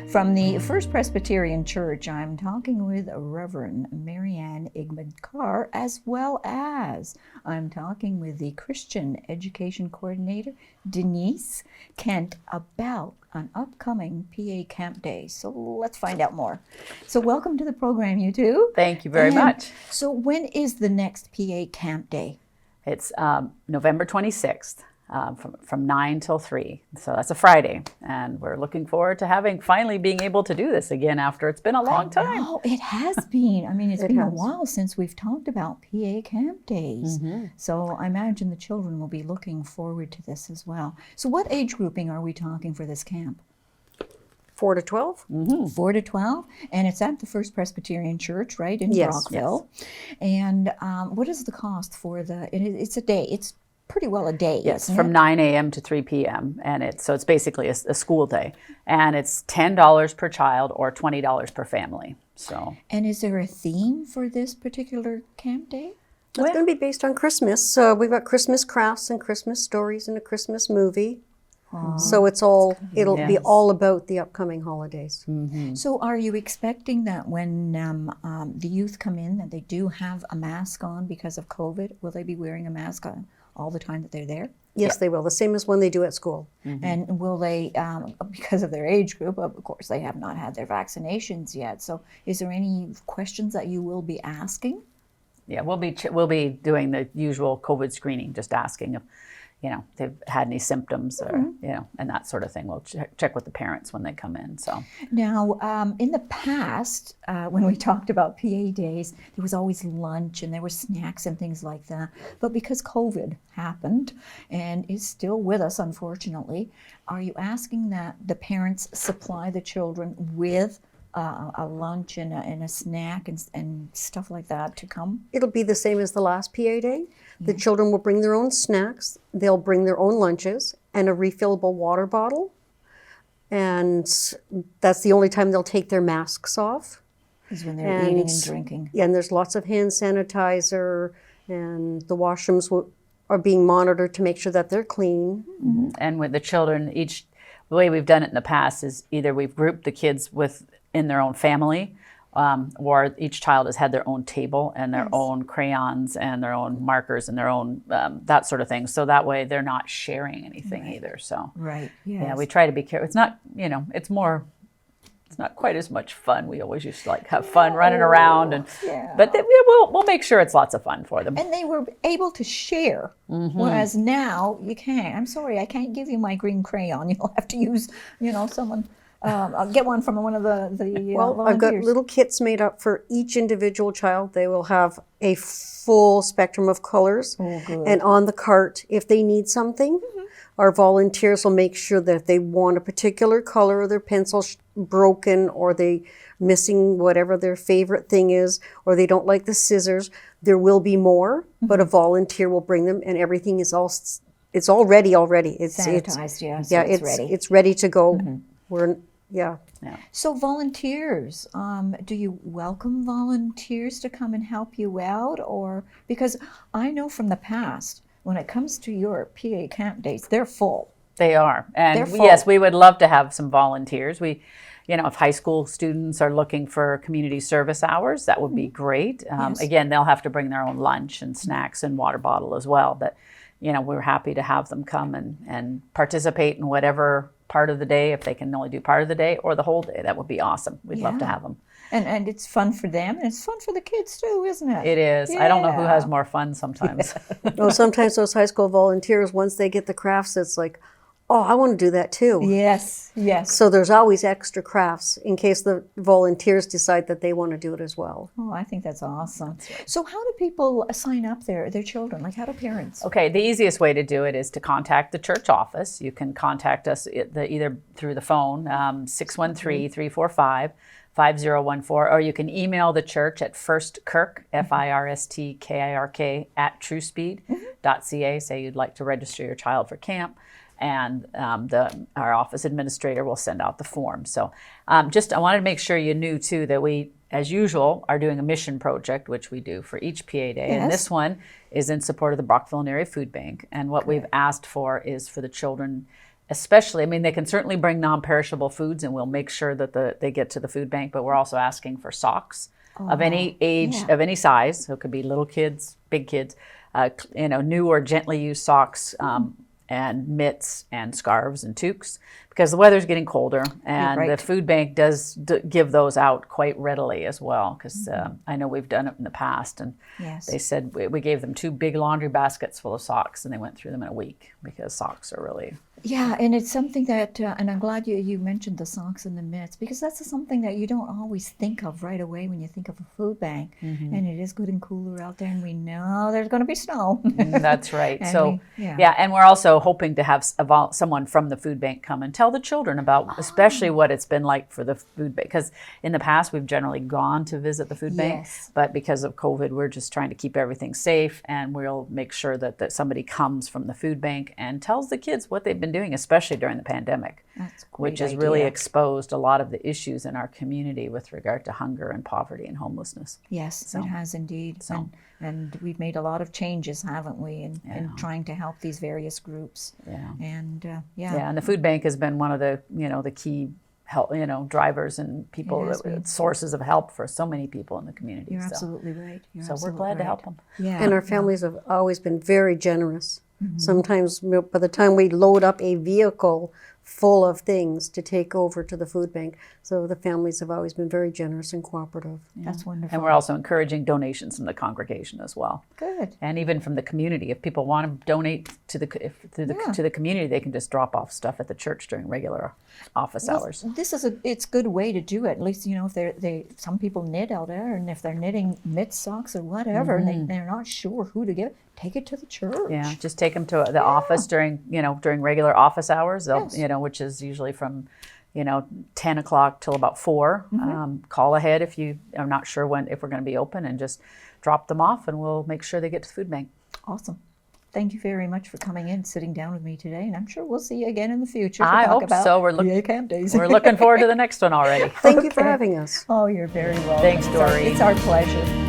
From the First Presbyterian Church, I'm talking with Reverend Marianne Emig Carr, as well as I'm talking with the Christian Education Coordinator, Denise Kent, about an upcoming PA Camp Day. So let's find out more. So welcome to the program, you two. Thank you very much. So when is the next PA Camp Day? It's November 26th. From 9 till 3. So that's a Friday. And we're looking forward to finally being able to do this again after it's been a long time. Oh, it has been. I mean, it's been a while since we've talked about PA Camp Days. Mm-hmm. So I imagine the children will be looking forward to this as well. So what age grouping are we talking for this camp? 4 to 12. Mm-hmm. 4 to 12. And it's at the First Presbyterian Church, right, in Brockville. Yes. And what is the cost for it's a day. It's pretty well a day. Yes, from 9 a.m. to 3 p.m. And it's basically a school day. And it's $10 per child or $20 per family. So. And is there a theme for this particular camp day? It's going to be based on Christmas. So we've got Christmas crafts and Christmas stories and a Christmas movie. So it'll be all about the upcoming holidays. Mm-hmm. So are you expecting that when the youth come in that they do have a mask on because of COVID? Will they be wearing a mask on all the time that they're there? Yes, they will. The same as when they do at school. Mm-hmm. And will they, because of their age group, of course, they have not had their vaccinations yet. So is there any questions that you will be asking? Yeah, we'll be doing the usual COVID screening, just asking if they've had any symptoms or, and that sort of thing. We'll check with the parents when they come in. So now, in the past, when we talked about PA days, there was always lunch and there were snacks and things like that. But because COVID happened and is still with us, unfortunately, are you asking that the parents supply the children with a lunch and a snack and stuff like that to come? It'll be the same as the last PA day. The children will bring their own snacks, they'll bring their own lunches, and a refillable water bottle. And that's the only time they'll take their masks off. Is when they're eating and drinking. Yeah, and there's lots of hand sanitizer, and the washrooms are being monitored to make sure that they're clean. Mm-hmm. And with the children, the way we've done it in the past is either we've grouped the kids in their own family, or each child has had their own table and their own crayons and their own markers and their own that sort of thing. So that way they're not sharing anything either. So yeah, we try to be careful. It's not, it's not quite as much fun. We always used to have fun running around, but we'll make sure it's lots of fun for them. And they were able to share, whereas now you can't. I'm sorry, I can't give you my green crayon. You'll have to use, someone. I'll get one from one of the Well, volunteers. I've got little kits made up for each individual child. They will have a full spectrum of colors. Oh, good. And on the cart, if they need something, our volunteers will make sure that if they want a particular color or their pencil broken or they missing whatever their favorite thing is, or they don't like the scissors, there will be more, but a volunteer will bring them, and everything is it's all ready already. It's sanitized, so it's ready. It's ready to go. Yeah. So volunteers, do you welcome volunteers to come and help you out? Or because I know from the past, when it comes to your PA camp days, they're full. They are. And they're full. Yes, we would love to have some volunteers. If high school students are looking for community service hours, that would be great. Again, they'll have to bring their own lunch and snacks and water bottle as well. But, we're happy to have them come and participate in whatever part of the day, if they can only do part of the day or the whole day. That would be awesome. We'd love to have them. And it's fun for them, and it's fun for the kids too, isn't it? It is. I don't know who has more fun sometimes. No, sometimes those high school volunteers, once they get the crafts, it's like, oh, I want to do that too. Yes. So there's always extra crafts in case the volunteers decide that they want to do it as well. Oh, I think that's awesome. So how do people sign up their children? Like, how do parents? Okay, the easiest way to do it is to contact the church office. You can contact us either through the phone, 613-345-5014, or you can email the church at firstkirk, FIRSTKIRK, @truespeed.ca. Say you'd like to register your child for camp. And our office administrator will send out the form. So I wanted to make sure you knew too that we, as usual, are doing a mission project, which we do for each PA day. And this one is in support of the Brockville Area Food Bank. And what we've asked for is for the children especially, I mean, they can certainly bring non-perishable foods, and we'll make sure that they get to the food bank, but we're also asking for socks of any age, yeah. of any size. So it could be little kids, big kids, new or gently used socks, and mitts and scarves and toques, because the weather's getting colder, and right. the food bank does give those out quite readily as well, because I know we've done it in the past, and Yes. they said we gave them 2 big laundry baskets full of socks, and they went through them in a week, because socks are really... Yeah, and it's something that, and I'm glad you mentioned the socks and the mitts, because that's something that you don't always think of right away when you think of a food bank. And it is good and cooler out there, and we know there's going to be snow. That's right. And So, yeah. and we're also hoping to have someone from the food bank come and tell the children about, especially what it's been like for the food bank. Because in the past, we've generally gone to visit the food bank, Yes. but because of COVID, we're just trying to keep everything safe, and we'll make sure that somebody comes from the food bank and tells the kids what they've been doing, especially during the pandemic, That's a great which has really idea. exposed a lot of the issues in our community with regard to hunger and poverty and homelessness. Yes, it has indeed. So- And we've made a lot of changes, haven't we, in trying to help these various groups. Yeah. And Yeah, and the food bank has been one of the, the key help, drivers and people, It has been. sources of help for so many people in the community. you're So absolutely right. You're we're absolutely glad to right. help them. Yeah. And our families have always been very generous. Sometimes by the time we load up a vehicle full of things to take over to the food bank, so the families have always been very generous and cooperative. That's wonderful. And we're also encouraging donations from the congregation as well. Good. And even from the community, if people want to donate to the community, they can just drop off stuff at the church during regular office hours. This is it's a good way to do it. At least if some people knit out there, and if they're knitting mitts, socks, or whatever, and they're not sure who to give, take it to the church. Yeah, just take them to the office during regular office hours. They'll, Yes. which is usually from 10 o'clock till about 4. Call ahead if you are not sure if we're going to be open, and just drop them off, and we'll make sure they get to the food bank. Awesome. Thank you very much for coming in, sitting down with me today, and I'm sure we'll see you again in the future. I to talk hope about so. PA Camp Days. We're looking forward to the next one already. Thank you for Okay. having us. Oh, you're very welcome. Thanks, Doreen. It's our pleasure.